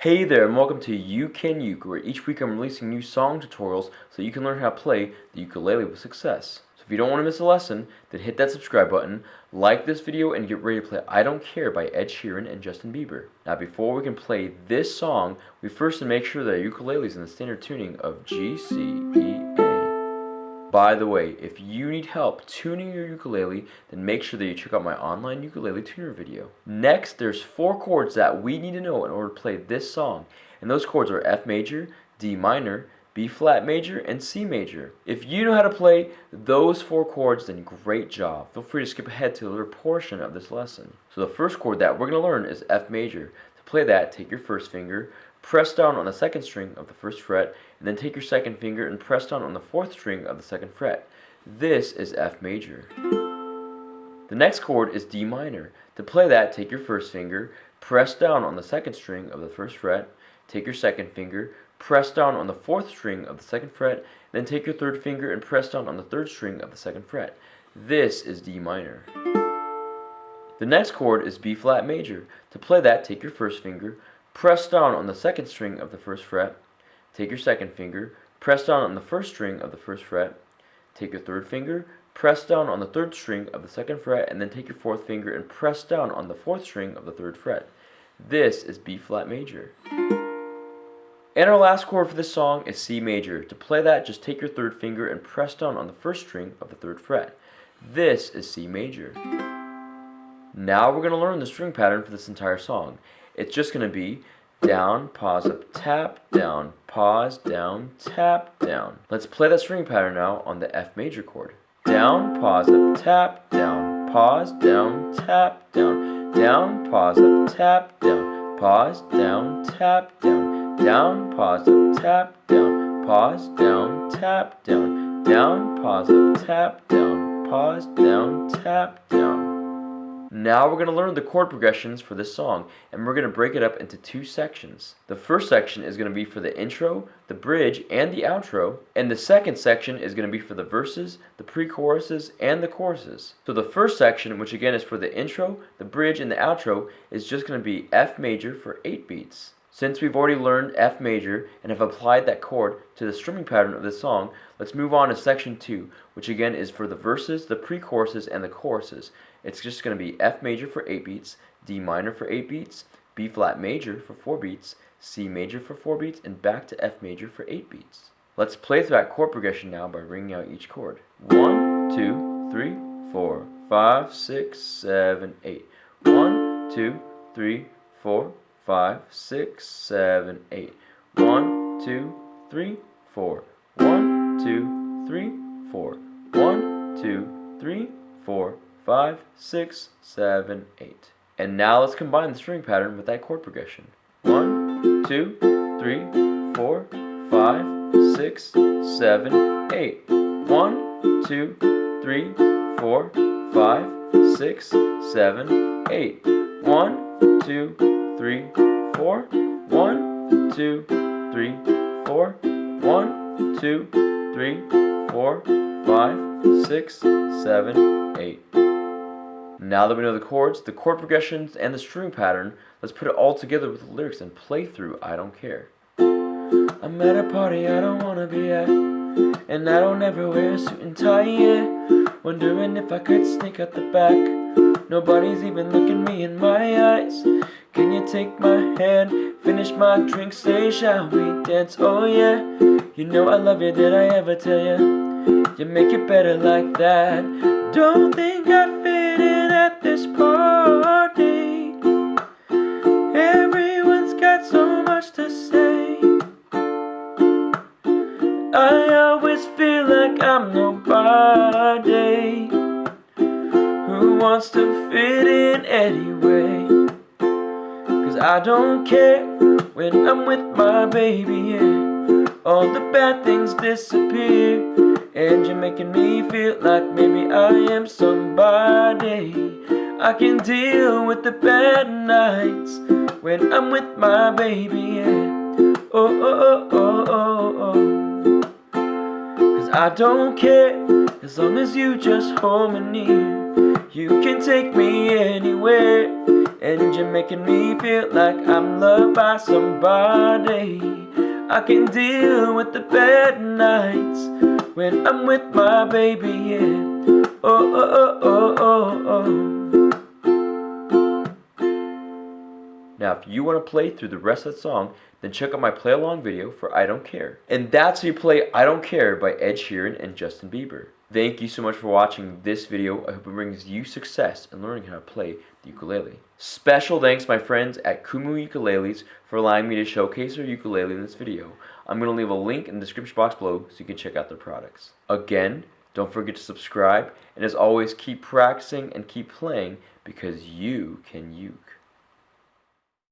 Hey there, and welcome to You Can Uke, where each week I'm releasing new song tutorials so you can learn how to play the ukulele with success. So if you don't want to miss a lesson, then hit that subscribe button, like this video, and get ready to play I Don't Care by Ed Sheeran and Justin Bieber. Now before we can play this song, we first have to make sure that our ukulele is in the standard tuning of G, C, E, A. By the way, if you need help tuning your ukulele, then make sure that you check out my online ukulele tuner video. Next, there's 4 chords that we need to know in order to play this song, and those chords are F major, D minor, B flat major, and C major. If you know how to play those 4 chords, then great job. Feel free to skip ahead to the later portion of this lesson. So the first chord that we're going to learn is F major. To play that, take your first finger, press down on the 2nd string of the 1st fret, and then take your 2nd finger and press down on the 4th string of the 2nd fret. This is F major. The next chord is D minor. To play that, take your first finger, press down on the 2nd string of the 1st fret, take your 2nd finger, press down on the 4th string of the 2nd fret, then take your 3rd finger and press down on the 3rd string of the 2nd fret. This is D minor. The next chord is B flat major. To play that, take your first finger, press down on the 2nd string of the 1st fret, take your 2nd finger, press down on the 1st string of the 1st fret, take your 3rd finger, press down on the 3rd string of the 2nd fret, and then take your 4th finger and press down on the 4th string of the 3rd fret. This is B flat major. And our last chord for this song is C major. To play that, just take your 3rd finger and press down on the 1st string of the 3rd fret. This is C major. Now we're going to learn the string pattern for this entire song. It's just going to be down, pause, up, tap, down, pause, down, tap, down. Let's play that string pattern now on the F major chord. Down, pause, up, tap, down, pause, down, tap, down, down, pause, up, tap, down, pause, down, tap, down, down, pause, up, tap, down, pause, down, tap, down, down, pause, up, tap, down, pause, down, tap, down. Now we're going to learn the chord progressions for this song, and we're going to break it up into 2 sections. The first section is going to be for the intro, the bridge, and the outro, and the second section is going to be for the verses, the pre-choruses, and the choruses. So the first section, which again is for the intro, the bridge, and the outro, is just going to be F major for 8 beats. Since we've already learned F major and have applied that chord to the strumming pattern of this song, let's move on to section 2, which again is for the verses, the pre-choruses, and the choruses. It's just going to be F major for 8 beats, D minor for 8 beats, B flat major for 4 beats, C major for 4 beats, and back to F major for 8 beats. Let's play through that chord progression now by ringing out each chord. 1, 2, 3, 4, 5, 6, 7, 8. 1, 2, 3, 4, 5, 6, 7, 8. 1, 2, 3, 4. 1, 2, 3, 4. 1, 2, 3, 4, 5, 6, 7, 8. And now let's combine the string pattern with that chord progression. 1, 2, 3, 4, 5, 6, 7, 8. 1, 2, 3, 4, 5, 6, 7, 8. 1, 2, 3, 4. 1, 2, 3, 4. 1, 2, 3, 4, 5, 6, 7, 8. Now that we know the chords, the chord progressions, and the string pattern, let's put it all together with the lyrics and play through I Don't Care. I'm at a party I don't wanna be at, and I don't ever wear a suit and tie, yeah. Wondering if I could sneak out the back. Nobody's even looking me in my eyes. Can you take my hand, finish my drink, say shall we dance, oh yeah. You know I love you, did I ever tell you? You make it better like that. Don't think I fit in at this party. Everyone's got so much to say. I always feel like I'm nobody who wants to fit in anyway. 'Cause I don't care when I'm with my baby, yeah. All the bad things disappear, and you're making me feel like maybe I am somebody. I can deal with the bad nights when I'm with my baby, yeah. Oh, oh, oh, oh, oh, oh. 'Cause I don't care, as long as you just hold me near. You can take me anywhere, and you're making me feel like I'm loved by somebody. I can deal with the bad nights when I'm with my baby, yeah. Oh, oh, oh, oh, oh, oh. Now, if you want to play through the rest of that song, then check out my play along video for I Don't Care. And that's how you play I Don't Care by Ed Sheeran and Justin Bieber. Thank you so much for watching this video. I hope it brings you success in learning how to play the ukulele. Special thanks to my friends at Kumu Ukuleles for allowing me to showcase their ukulele in this video. I'm going to leave a link in the description box below so you can check out their products. Again, don't forget to subscribe, and as always, keep practicing and keep playing because you can uke.